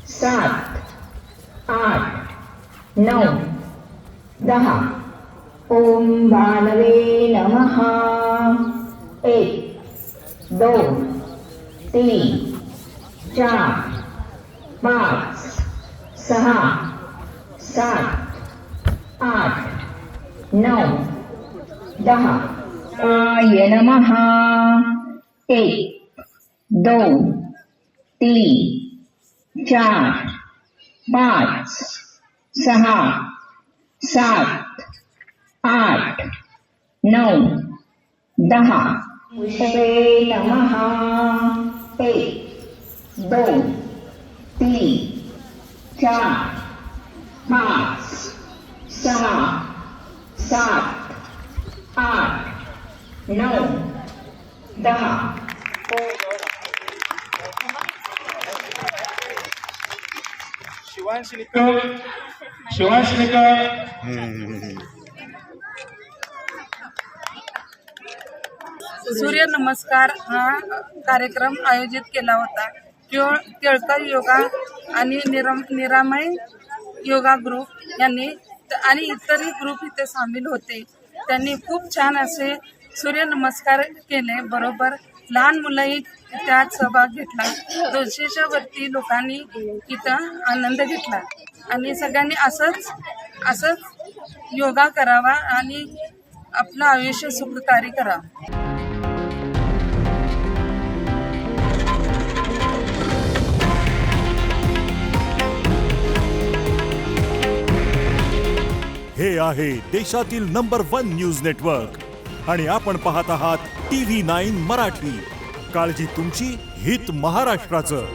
7 8 9 10. ओम बालवे नमः. 1 2 3 4 5 6 7 8 9 10. आय नमः. 1 2 3 4 5 6 7 8 9 10. पुष्पे नमः. 1 2 3 4 5 6 7 8 9 10. शिवांश निकळ. सूर्य नमस्कार हा कार्यक्रम आयोजित केला होता. केळकर योगा आणि निरामय योगा ग्रुप यांनी आणि इतरही ग्रुप इथे सामील होते. त्यांनी खूप छान असे सूर्य नमस्कार केले. बरोबर लहान मुलंही त्यात सहभाग घेतला. 200च्या वरती लोकांनी इथं आनंद घेतला आणि सगळ्यांनी असंच योगा करावा आणि आपलं आयुष्य सुखकारी करावं. हे आहे देशातील नंबर 1 न्यूज नेटवर्क आणि आपण पाहत आहात TV9 मराठी. काळजी तुमची, हित महाराष्ट्राचं.